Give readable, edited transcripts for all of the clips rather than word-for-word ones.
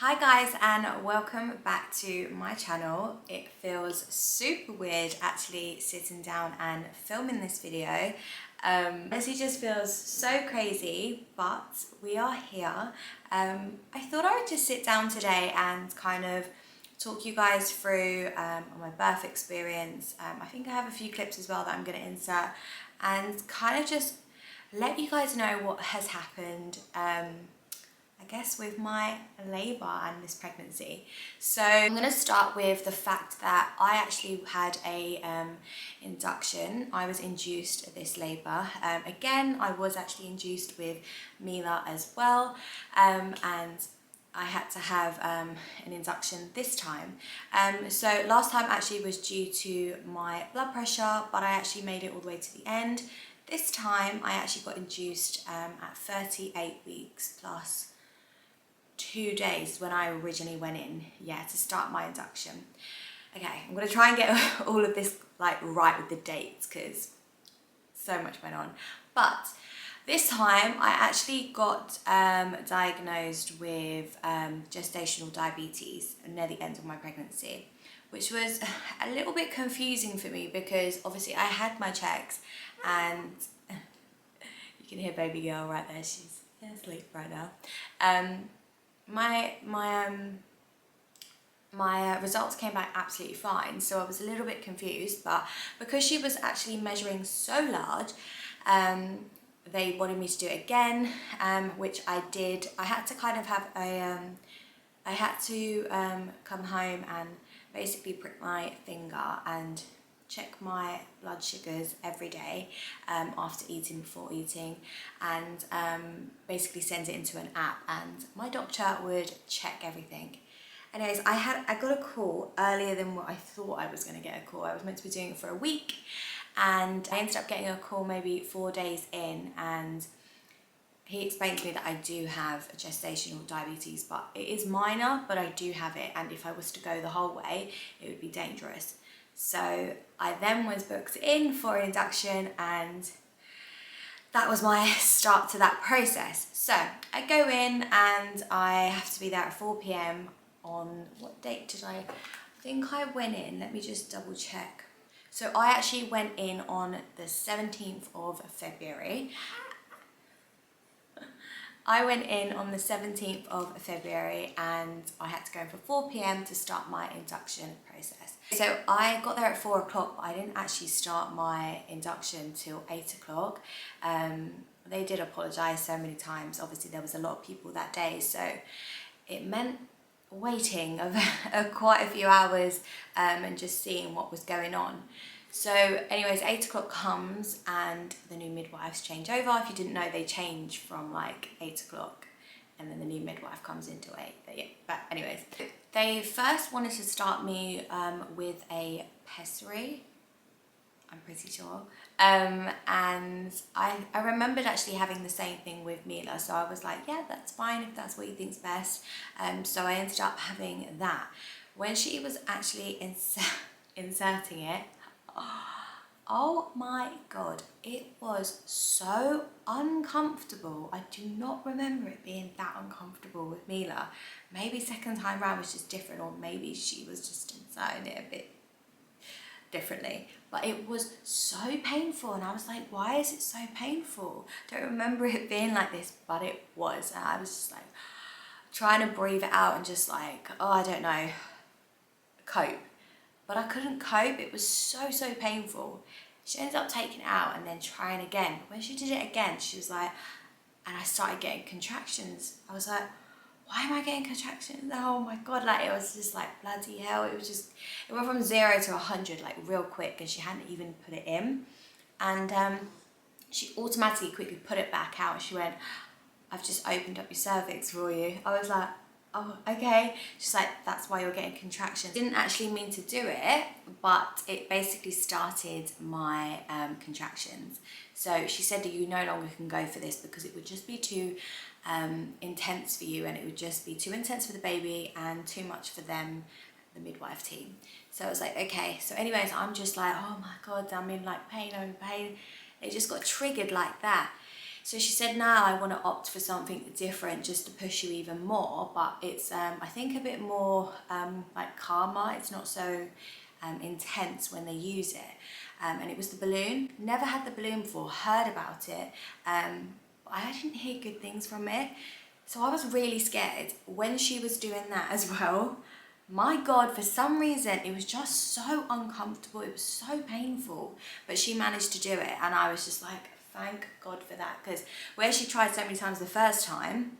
Hi guys, and welcome back to my channel. It feels super weird actually sitting down and filming this video. Honestly just feels so crazy, but we are here. I thought I would just sit down today and kind of talk you guys through my birth experience. I think I have a few clips as well that I'm going to insert and kind of just let you guys know what has happened I guess with my labour and this pregnancy. So I'm going to start with the fact that I actually had a induction. I was induced this labour. Again, I was actually induced with Mila as well, and I had to have an induction this time. So last time actually was due to my blood pressure, but I actually made it all the way to the end. This time I actually got induced at 38 weeks plus 2 days when I originally went in, to start my induction. Okay, I'm gonna try and get all of this right with the dates because so much went on. But this time I actually got diagnosed with gestational diabetes near the end of my pregnancy, which was a little bit confusing for me because obviously I had my checks and you can hear baby girl right there, she's asleep right now. My results came back absolutely fine, so I was a little bit confused, but because she was actually measuring so large, they wanted me to do it again, which I did. I had to kind of have a, I had to come home and basically prick my finger and check my blood sugars every day after eating, before eating, and basically send it into an app, and my doctor would check everything. Anyways, I got a call earlier than what I thought I was going to get a call. I was meant to be doing it for a week, and I ended up getting a call maybe 4 days in, and he explained to me that I do have gestational diabetes, but it is minor, but I do have it, and if I was to go the whole way, it would be dangerous. So I then was booked in for an induction, and that was my start to that process. So I go in and I have to be there at 4 p.m. on, what date did I think I went in? Let me just double check. So I actually went in on the 17th of February. I went in on the 17th of February and I had to go in for 4 p.m. to start my induction process. So I got there at 4 o'clock, but I didn't actually start my induction till 8 o'clock. They did apologise so many times. Obviously there was a lot of people that day, so it meant waiting of quite a few hours and just seeing what was going on. So anyways, 8 o'clock comes and the new midwives change over. If you didn't know, they change from 8 o'clock and then the new midwife comes into 8. But anyways, they first wanted to start me with a pessary, I'm pretty sure. And I remembered actually having the same thing with Mila, so I was like, yeah, that's fine if that's what you think's best. So I ended up having that. When she was actually inserting it, oh my god, it was so uncomfortable. I do not remember it being that uncomfortable with Mila. Maybe second time round was just different, or maybe she was just inserting it a bit differently, but it was so painful and I was like, why is it so painful? Don't remember it being like this, but it was, and I was just trying to breathe it out and just I don't know, cope. But I couldn't cope. It was so painful. She ended up taking it out and then trying again. When she did it again, she was like, and I started getting contractions. I was like, why am I getting contractions? Oh my god, it was just bloody hell. It went from 0 to 100 real quick, and she hadn't even put it in. And she automatically quickly put it back out, and she went, I've just opened up your cervix for you. I was like, oh, okay. She's like, that's why you're getting contractions. Didn't actually mean to do it, but it basically started my contractions. So she said that you no longer can go for this because it would just be too intense for you, and it would just be too intense for the baby and too much for them, the midwife team. So I was like, okay. So anyways, I'm just like, oh my god, I'm in pain, I'm in pain. It just got triggered like that. So she said, now I want to opt for something different just to push you even more, but it's I think a bit more like calmer. It's not so intense when they use it. And it was the balloon. Never had the balloon before, heard about it, but I didn't hear good things from it. So I was really scared when she was doing that as well. My God, for some reason, it was just so uncomfortable. It was so painful, but she managed to do it. And I was just like, thank God for that. Because where she tried so many times the first time,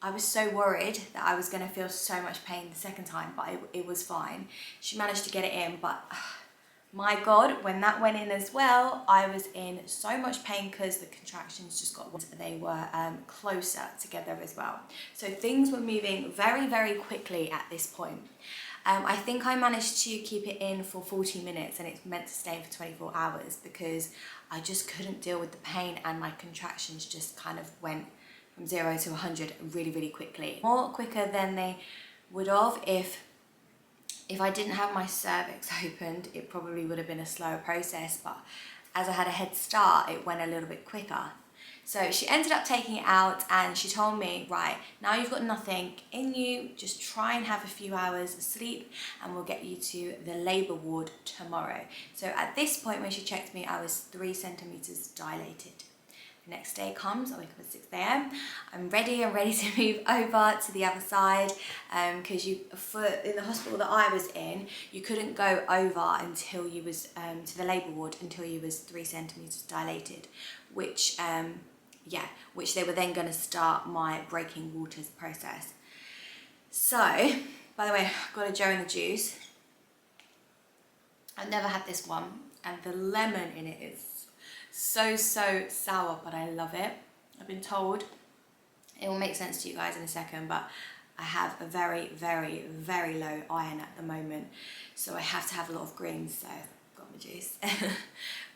I was so worried that I was going to feel so much pain the second time, but it was fine. She managed to get it in, but my God, when that went in as well, I was in so much pain because the contractions just got worse. They were closer together as well. So things were moving very, very quickly at this point. I think I managed to keep it in for 40 minutes and it's meant to stay for 24 hours because I just couldn't deal with the pain and my contractions just kind of went from 0 to 100 really, really quickly. More quicker than they would have if I didn't have my cervix opened. It probably would have been a slower process, but as I had a head start, it went a little bit quicker. So she ended up taking it out and she told me, right, now you've got nothing in you, just try and have a few hours of sleep and we'll get you to the labour ward tomorrow. So at this point when she checked me, I was 3 centimetres dilated. The next day comes, I wake up at 6 a.m. I'm ready to move over to the other side because in the hospital that I was in, you couldn't go over until you was to the labour ward until you was 3 centimetres dilated, which they were then going to start my breaking waters process. So, by the way, I've got a Joe in the juice. I've never had this one, and the lemon in it is so sour, but I love it. I've been told it will make sense to you guys in a second, but I have a very, very, very low iron at the moment, so I have to have a lot of greens, so I've got my juice.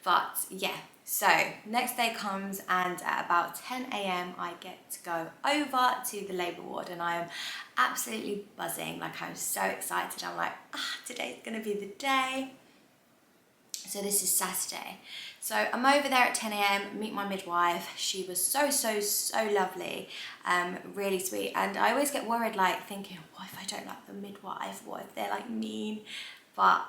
But yeah, so next day comes and at about 10 a.m. I get to go over to the labour ward and I am absolutely buzzing. Like, I'm so excited. I'm like, today's gonna be the day. So this is Saturday. So I'm over there at 10 a.m, meet my midwife. She was so lovely, really sweet. And I always get worried, like thinking, what if I don't like the midwife? What if they're like mean? But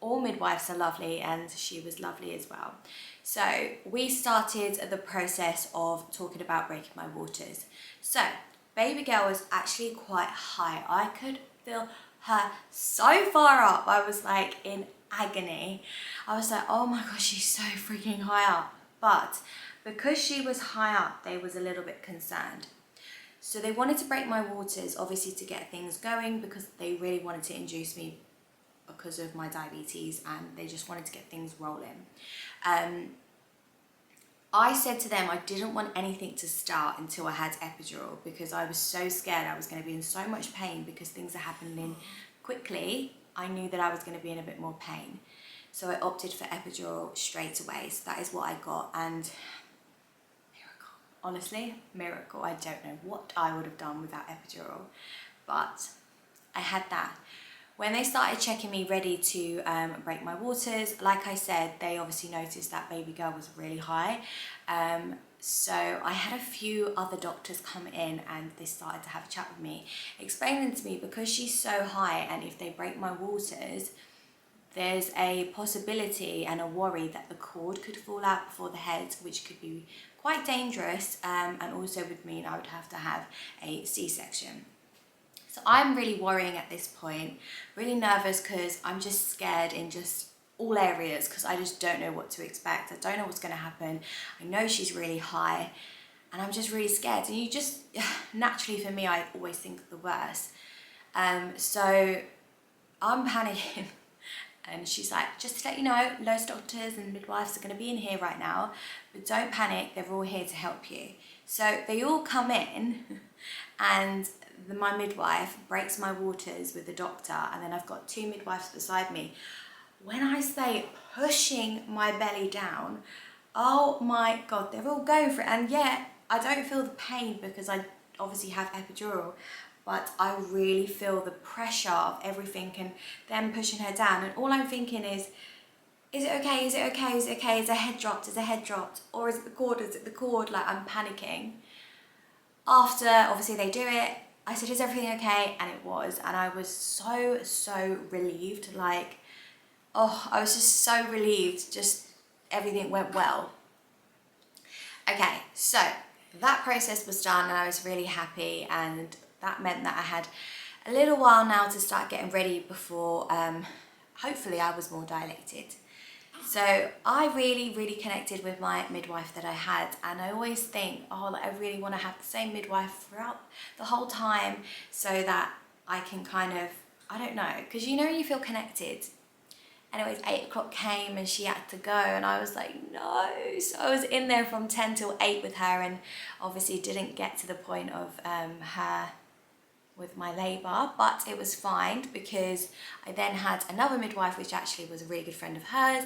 all midwives are lovely and she was lovely as well. So we started the process of talking about breaking my waters. So baby girl was actually quite high. I could feel her so far up. I was like in agony. I was like, oh my gosh, she's so freaking high up. But because she was high up, they was a little bit concerned. So they wanted to break my waters, obviously to get things going, because they really wanted to induce me because of my diabetes and they just wanted to get things rolling. I said to them I didn't want anything to start until I had epidural because I was so scared I was going to be in so much pain because things are happening quickly. I knew that I was going to be in a bit more pain. So I opted for epidural straight away. So that is what I got, and miracle. Honestly, miracle. I don't know what I would have done without epidural, but I had that. When they started checking me ready to break my waters, like I said, they obviously noticed that baby girl was really high. So I had a few other doctors come in and they started to have a chat with me, explaining to me because she's so high and if they break my waters, there's a possibility and a worry that the cord could fall out before the head, which could be quite dangerous, and also would mean I would have to have a C-section. So I'm really worrying at this point, really nervous because I'm just scared in just all areas because I just don't know what to expect. I don't know what's going to happen. I know she's really high and I'm just really scared. And you just, naturally for me, I always think of the worst. So I'm panicking and she's like, just to let you know, loads of doctors and midwives are going to be in here right now, but don't panic, they're all here to help you. So they all come in and my midwife breaks my waters with the doctor, and then I've got 2 midwives beside me. When I say pushing my belly down, oh my God, they're all going for it. And yet I don't feel the pain because I obviously have epidural, but I really feel the pressure of everything and them pushing her down. And all I'm thinking is, is it okay, is it okay, is it okay, is the head dropped, is the head dropped, or is it the cord, is it the cord, like I'm panicking. After, obviously they do it, I said, is everything okay? And it was, and I was so relieved, like, oh, I was just so relieved, just everything went well. Okay, so that process was done and I was really happy, and that meant that I had a little while now to start getting ready before hopefully I was more dilated. So I really connected with my midwife that I had, and I always think, oh, like I really want to have the same midwife throughout the whole time so that I can kind of, I don't know, because you know you feel connected. Anyways, 8 o'clock came and she had to go, and I was like, no. So I was in there from 10 till 8 with her, and obviously didn't get to the point of her with my labour, but it was fine because I then had another midwife, which actually was a really good friend of hers,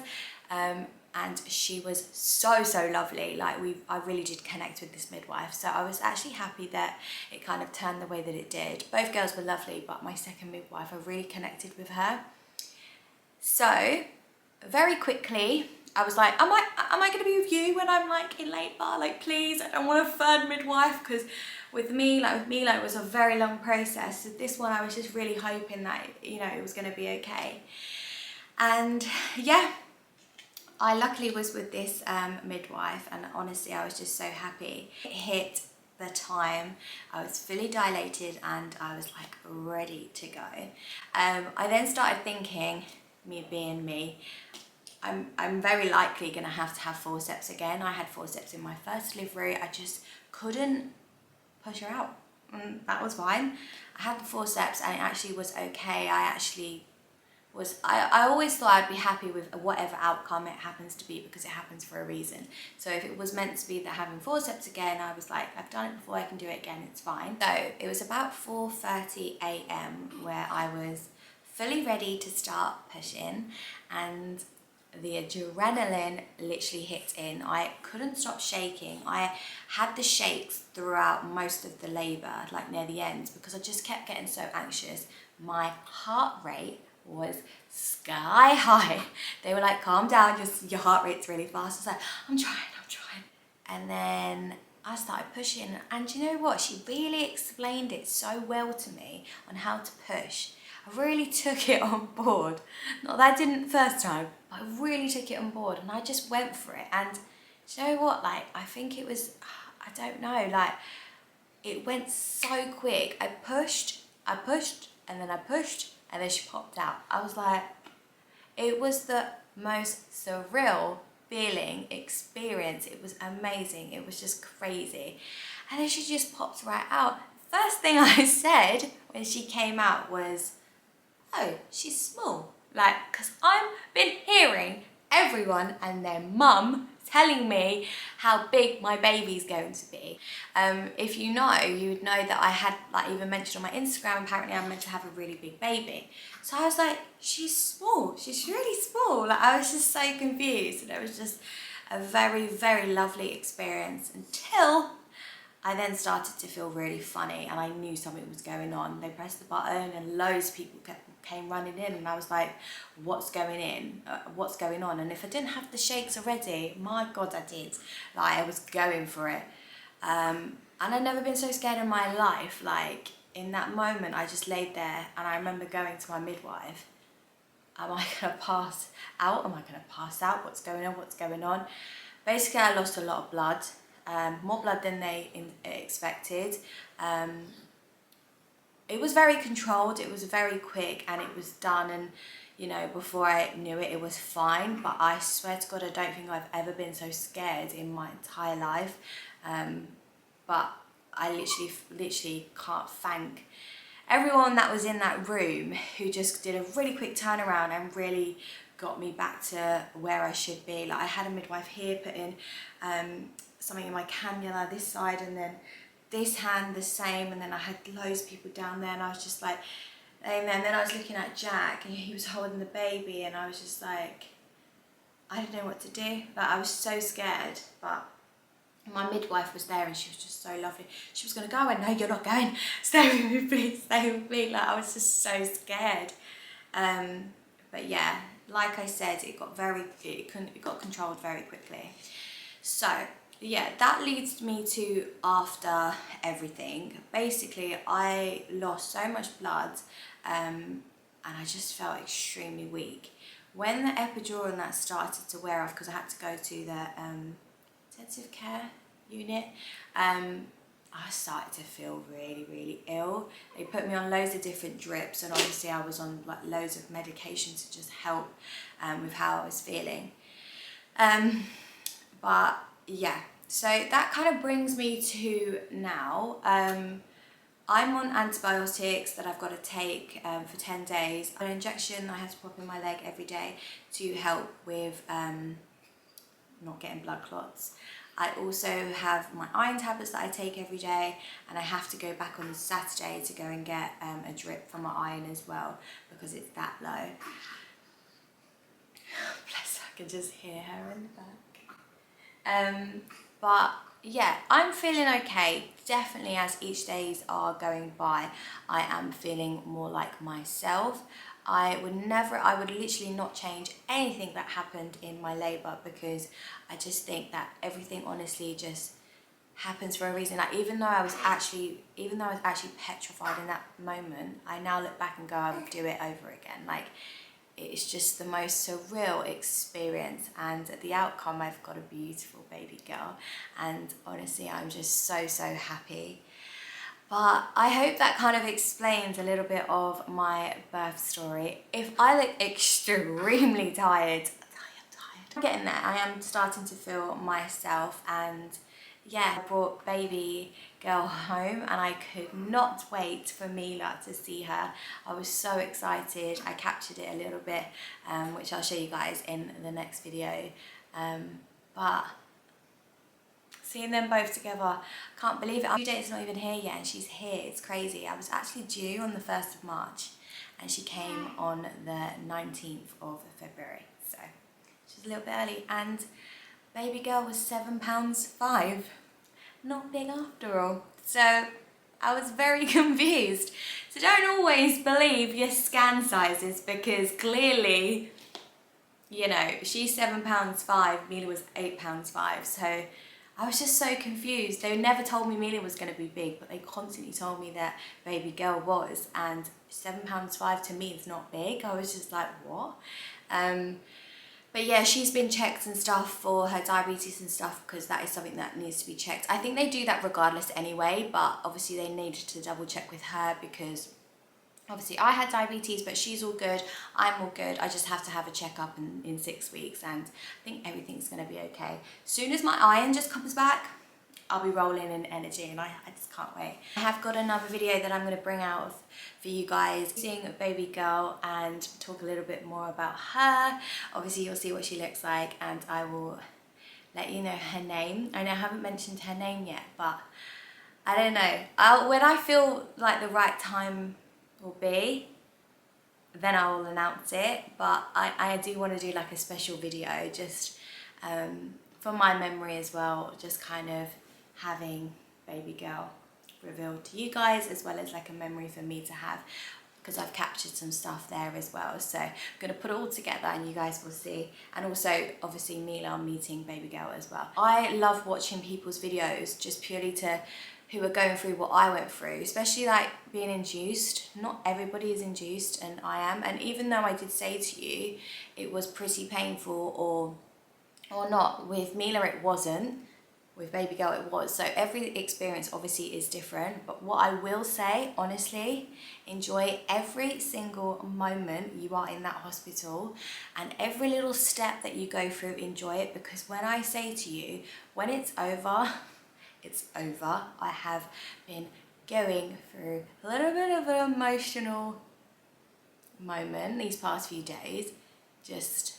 and she was so lovely. Like I really did connect with this midwife, so I was actually happy that it kind of turned the way that it did. Both girls were lovely, but my second midwife, I really connected with her. So very quickly I was like, am I going to be with you when I'm like in labour? Like, please, I don't want a third midwife, because with me, it was a very long process. So this one, I was just really hoping that, you know, it was going to be okay. And yeah, I luckily was with this midwife, and honestly, I was just so happy. It hit the time, I was fully dilated and I was like ready to go. I then started thinking, me being me, I'm very likely going to have forceps again. I had forceps in my first delivery. I just couldn't push her out, and that was fine. I had the forceps and it actually was okay. I always thought I'd be happy with whatever outcome it happens to be, because it happens for a reason. So if it was meant to be that having forceps again, I was like, I've done it before, I can do it again, it's fine. So it was about 4:30 a.m. where I was fully ready to start pushing, and the adrenaline literally hit in. I couldn't stop shaking. I had the shakes throughout most of the labour, like near the end, because I just kept getting so anxious. My heart rate was sky high. They were like, calm down, just your heart rate's really fast. I was like, I'm trying. And then I started pushing, and you know what? She really explained it so well to me on how to push. I really took it on board. Not that I didn't the first time, but I really took it on board, and I just went for it. And do you know what? Like, I think it was, I don't know, like, it went so quick. I pushed, and then I pushed, and then she popped out. I was like, it was the most surreal feeling, experience. It was amazing. It was just crazy. And then she just popped right out. First thing I said when she came out was, oh, she's small. Like, because I've been hearing everyone and their mum telling me how big my baby's going to be. If you know, you would know that I had, like, even mentioned on my Instagram, apparently I'm meant to have a really big baby. So I was like, she's small, she's really small. Like, I was just so confused, and it was just a very lovely experience until I then started to feel really funny, and I knew something was going on. They pressed the button and loads of people came running in, and I was like, what's going on? And if I didn't have the shakes already, my God, I did. Like, I was going for it. And I'd never been so scared in my life. Like, in that moment, I just laid there, and I remember going to my midwife. Am I gonna pass out? What's going on? Basically, I lost a lot of blood. More blood than they expected. It was very controlled, it was very quick, and it was done, and you know, before I knew it, it was fine. But I swear to God, I don't think I've ever been so scared in my entire life. But I literally can't thank everyone that was in that room who just did a really quick turnaround and really got me back to where I should be. Like, I had a midwife here putting something in my cannula this side, and then this hand the same, and then I had loads of people down there, and I was just like, and then I was looking at Jack, and he was holding the baby, and I was just like, I didn't know what to do. Like, I was so scared, but my midwife was there, and she was just so lovely. She was going to go, and no, you're not going. Stay with me, please, stay with me. Like, I was just so scared. But yeah, like I said, it got controlled very quickly. So yeah, that leads me to after everything. Basically, I lost so much blood, and I just felt extremely weak. When the epidural and that started to wear off, because I had to go to the intensive care unit, I started to feel really, really ill. They put me on loads of different drips, and obviously I was on like loads of medication to just help with how I was feeling. But yeah, so that kind of brings me to now. I'm on antibiotics that I've got to take for 10 days. An injection I have to pop in my leg every day to help with not getting blood clots. I also have my iron tablets that I take every day, and I have to go back on Saturday to go and get a drip for my iron as well, because it's that low. Bless her, I can just hear her in the back. But yeah, I'm feeling okay. Definitely as each days are going by, I am feeling more like myself. I would literally not change anything that happened in my labour, because I just think that everything honestly just happens for a reason. Like even though I was actually petrified in that moment, I now look back and go, I would do it over again. Like it's just the most surreal experience, and at the outcome I've got a beautiful baby girl, and honestly I'm just so happy. But I hope that kind of explains a little bit of my birth story. If I look extremely tired, I'm getting there. I am starting to feel myself, and yeah, I brought baby girl home and I could not wait for Mila to see her. I was so excited. I captured it a little bit, which I'll show you guys in the next video. But seeing them both together, can't believe it. Our due date's not even here yet and she's here. It's crazy. I was actually due on the 1st of March and she came on the 19th of February. So she's a little bit early, and baby girl was £7.5. Not big after all. So I was very confused. So don't always believe your scan sizes, because clearly, you know, she's £7.5, Mila was £8.5. So I was just so confused. They never told me Mila was going to be big, but they constantly told me that baby girl was, and £7.5 to me is not big. I was just like, what? But yeah, she's been checked and stuff for her diabetes and stuff, because that is something that needs to be checked. I think they do that regardless anyway, but obviously they needed to double check with her, because obviously I had diabetes, but she's all good, I'm all good. I just have to have a checkup in 6 weeks, and I think everything's going to be okay. As soon as my iron just comes back, I'll be rolling in energy, and I just can't wait. I have got another video that I'm going to bring out for you guys, seeing baby girl, and talk a little bit more about her. Obviously you'll see what she looks like, and I will let you know her name. I know I haven't mentioned her name yet, but I don't know. When I feel like the right time will be, then I will announce it. But I do want to do like a special video, just for my memory as well, just kind of having baby girl revealed to you guys, as well as like a memory for me to have, because I've captured some stuff there as well. So I'm going to put it all together and you guys will see. And also obviously Mila meeting baby girl as well. I love watching people's videos, just purely to who are going through what I went through, especially like being induced. Not everybody is induced, and I am. And even though I did say to you it was pretty painful or not, with Mila it wasn't. With baby girl it was. So every experience obviously is different, but what I will say, honestly, enjoy every single moment you are in that hospital, and every little step that you go through, enjoy it, because when I say to you, when it's over, it's over. I have been going through a little bit of an emotional moment these past few days. Just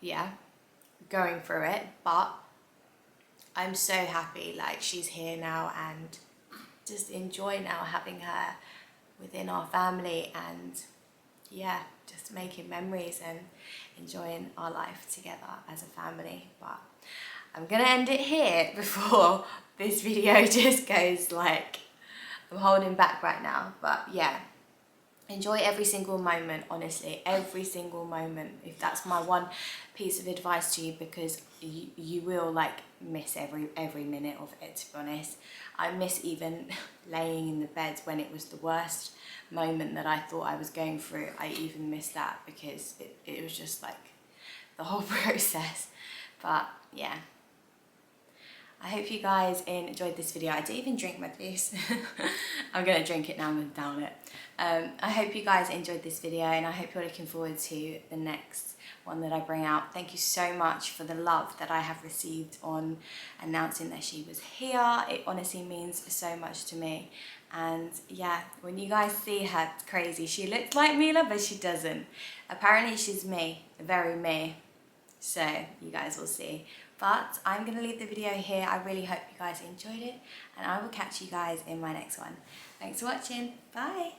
yeah, going through it, but I'm so happy, like she's here now, and just enjoy now having her within our family, and yeah, just making memories and enjoying our life together as a family. But I'm gonna end it here before this video just goes like, I'm holding back right now. But yeah, enjoy every single moment, honestly, every single moment. If that's my one piece of advice to you, because you will like miss every minute of it, to be honest. I miss even laying in the bed when it was the worst moment that I thought I was going through. I even missed that because it was just like the whole process. But yeah, I hope you guys enjoyed this video. I didn't even drink my juice. I'm gonna drink it now and down it. I hope you guys enjoyed this video, and I hope you're looking forward to the next one that I bring out. Thank you so much for the love that I have received on announcing that she was here. It honestly means so much to me. And yeah, when you guys see her, it's crazy. She looks like Mila, but she doesn't. Apparently she's me, very me. So you guys will see. But I'm going to leave the video here. I really hope you guys enjoyed it, and I will catch you guys in my next one. Thanks for watching. Bye.